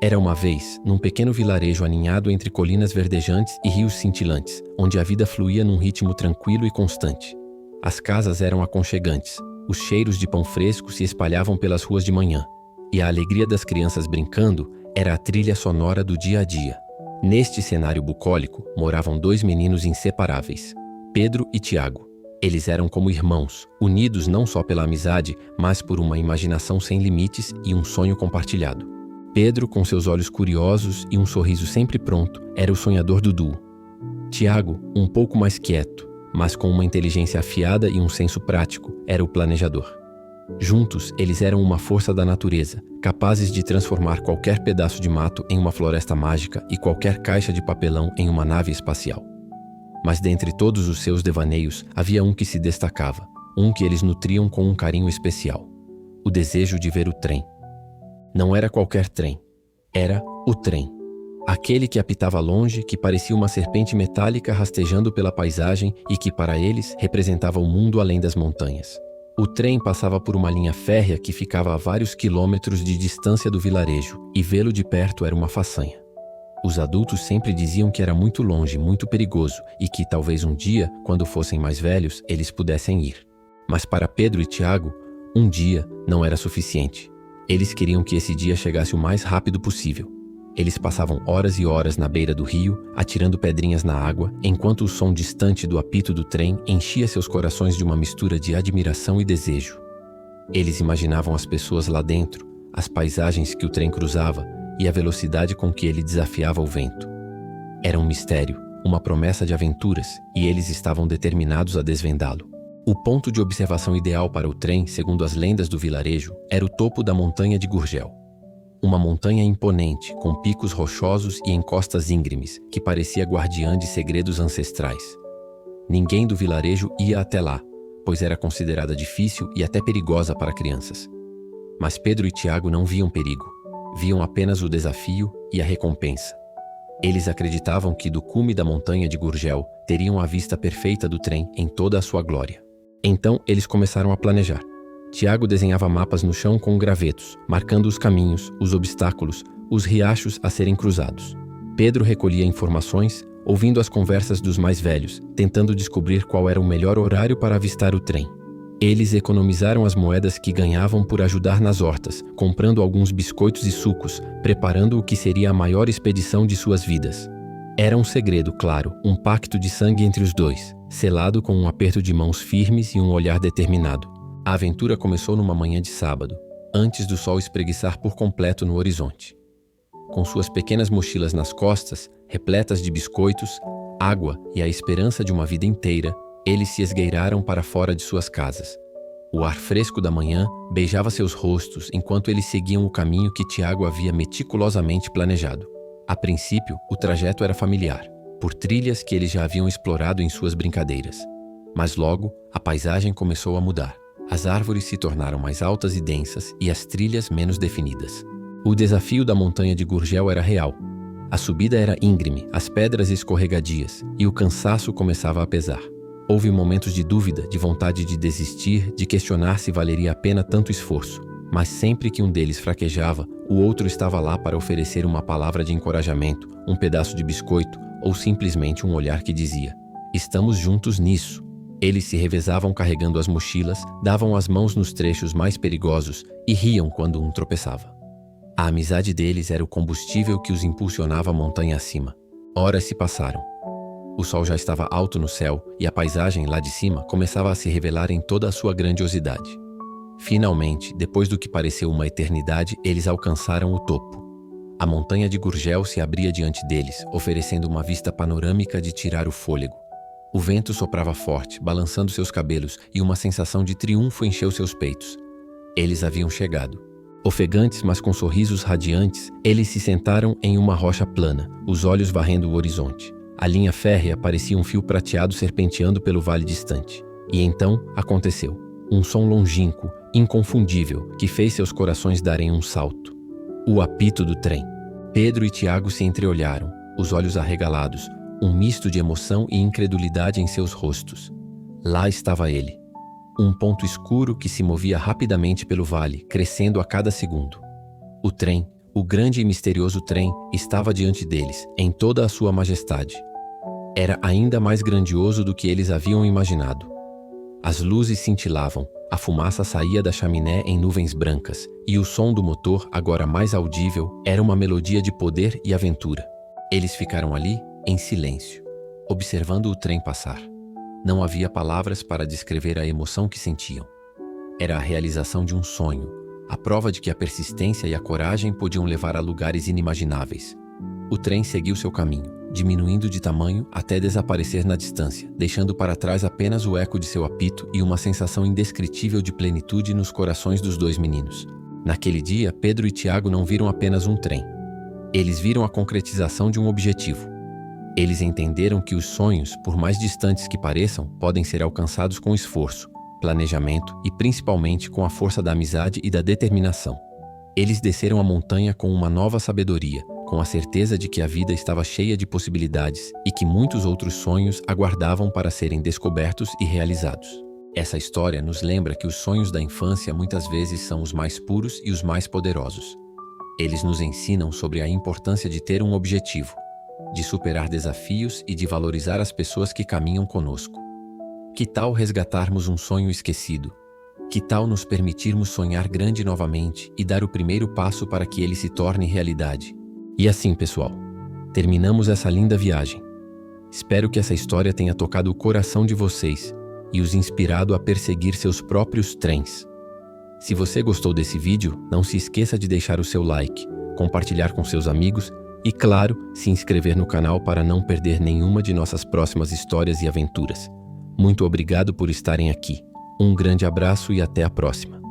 Era uma vez, num pequeno vilarejo aninhado entre colinas verdejantes e rios cintilantes, onde a vida fluía num ritmo tranquilo e constante. As casas eram aconchegantes, os cheiros de pão fresco se espalhavam pelas ruas de manhã, e a alegria das crianças brincando era a trilha sonora do dia a dia. Neste cenário bucólico, moravam dois meninos inseparáveis, Pedro e Tiago. Eles eram como irmãos, unidos não só pela amizade, mas por uma imaginação sem limites e um sonho compartilhado. Pedro, com seus olhos curiosos e um sorriso sempre pronto, era o sonhador do duo. Tiago, um pouco mais quieto, mas com uma inteligência afiada e um senso prático, era o planejador. Juntos, eles eram uma força da natureza, capazes de transformar qualquer pedaço de mato em uma floresta mágica e qualquer caixa de papelão em uma nave espacial. Mas dentre todos os seus devaneios, havia um que se destacava, um que eles nutriam com um carinho especial: o desejo de ver o trem. Não era qualquer trem, era o trem. Aquele que apitava longe, que parecia uma serpente metálica rastejando pela paisagem e que para eles representava o mundo além das montanhas. O trem passava por uma linha férrea que ficava a vários quilômetros de distância do vilarejo, e vê-lo de perto era uma façanha. Os adultos sempre diziam que era muito longe, muito perigoso, e que talvez um dia, quando fossem mais velhos, eles pudessem ir. Mas para Pedro e Tiago, um dia não era suficiente. Eles queriam que esse dia chegasse o mais rápido possível. Eles passavam horas e horas na beira do rio, atirando pedrinhas na água, enquanto o som distante do apito do trem enchia seus corações de uma mistura de admiração e desejo. Eles imaginavam as pessoas lá dentro, as paisagens que o trem cruzava e a velocidade com que ele desafiava o vento. Era um mistério, uma promessa de aventuras, e eles estavam determinados a desvendá-lo. O ponto de observação ideal para o trem, segundo as lendas do vilarejo, era o topo da montanha de Gurgel. Uma montanha imponente, com picos rochosos e encostas íngremes, que parecia guardiã de segredos ancestrais. Ninguém do vilarejo ia até lá, pois era considerada difícil e até perigosa para crianças. Mas Pedro e Tiago não viam perigo, viam apenas o desafio e a recompensa. Eles acreditavam que do cume da montanha de Gurgel teriam a vista perfeita do trem em toda a sua glória. Então eles começaram a planejar. Tiago desenhava mapas no chão com gravetos, marcando os caminhos, os obstáculos, os riachos a serem cruzados. Pedro recolhia informações, ouvindo as conversas dos mais velhos, tentando descobrir qual era o melhor horário para avistar o trem. Eles economizaram as moedas que ganhavam por ajudar nas hortas, comprando alguns biscoitos e sucos, preparando o que seria a maior expedição de suas vidas. Era um segredo, claro, um pacto de sangue entre os dois, selado com um aperto de mãos firmes e um olhar determinado. A aventura começou numa manhã de sábado, antes do sol espreguiçar por completo no horizonte. Com suas pequenas mochilas nas costas, repletas de biscoitos, água e a esperança de uma vida inteira, eles se esgueiraram para fora de suas casas. O ar fresco da manhã beijava seus rostos enquanto eles seguiam o caminho que Tiago havia meticulosamente planejado. A princípio, o trajeto era familiar, por trilhas que eles já haviam explorado em suas brincadeiras. Mas logo, a paisagem começou a mudar. As árvores se tornaram mais altas e densas e as trilhas menos definidas. O desafio da montanha de Gurgel era real. A subida era íngreme, as pedras escorregadias, e o cansaço começava a pesar. Houve momentos de dúvida, de vontade de desistir, de questionar se valeria a pena tanto esforço. Mas sempre que um deles fraquejava, o outro estava lá para oferecer uma palavra de encorajamento, um pedaço de biscoito ou simplesmente um olhar que dizia: "Estamos juntos nisso." Eles se revezavam carregando as mochilas, davam as mãos nos trechos mais perigosos e riam quando um tropeçava. A amizade deles era o combustível que os impulsionava a montanha acima. Horas se passaram. O sol já estava alto no céu e a paisagem lá de cima começava a se revelar em toda a sua grandiosidade. Finalmente, depois do que pareceu uma eternidade, eles alcançaram o topo. A montanha de Gurgel se abria diante deles, oferecendo uma vista panorâmica de tirar o fôlego. O vento soprava forte, balançando seus cabelos, e uma sensação de triunfo encheu seus peitos. Eles haviam chegado. Ofegantes, mas com sorrisos radiantes, eles se sentaram em uma rocha plana, os olhos varrendo o horizonte. A linha férrea parecia um fio prateado serpenteando pelo vale distante. E então aconteceu. Um som longínquo, inconfundível, que fez seus corações darem um salto. O apito do trem. Pedro e Tiago se entreolharam, os olhos arregalados, um misto de emoção e incredulidade em seus rostos. Lá estava ele. Um ponto escuro que se movia rapidamente pelo vale, crescendo a cada segundo. O trem, O grande e misterioso trem estava diante deles, em toda a sua majestade. Era ainda mais grandioso do que eles haviam imaginado. As luzes cintilavam, a fumaça saía da chaminé em nuvens brancas, e o som do motor, agora mais audível, era uma melodia de poder e aventura. Eles ficaram ali, em silêncio, observando o trem passar. Não havia palavras para descrever a emoção que sentiam. Era a realização de um sonho, a prova de que a persistência e a coragem podiam levar a lugares inimagináveis. O trem seguiu seu caminho, diminuindo de tamanho até desaparecer na distância, deixando para trás apenas o eco de seu apito e uma sensação indescritível de plenitude nos corações dos dois meninos. Naquele dia, Pedro e Tiago não viram apenas um trem. Eles viram a concretização de um objetivo. Eles entenderam que os sonhos, por mais distantes que pareçam, podem ser alcançados com esforço, planejamento e principalmente com a força da amizade e da determinação. Eles desceram a montanha com uma nova sabedoria, com a certeza de que a vida estava cheia de possibilidades e que muitos outros sonhos aguardavam para serem descobertos e realizados. Essa história nos lembra que os sonhos da infância muitas vezes são os mais puros e os mais poderosos. Eles nos ensinam sobre a importância de ter um objetivo, de superar desafios e de valorizar as pessoas que caminham conosco. Que tal resgatarmos um sonho esquecido? Que tal nos permitirmos sonhar grande novamente e dar o primeiro passo para que ele se torne realidade? E assim, pessoal, terminamos essa linda viagem. Espero que essa história tenha tocado o coração de vocês e os inspirado a perseguir seus próprios trens. Se você gostou desse vídeo, não se esqueça de deixar o seu like, compartilhar com seus amigos e, claro, se inscrever no canal para não perder nenhuma de nossas próximas histórias e aventuras. Muito obrigado por estarem aqui. Um grande abraço e até a próxima.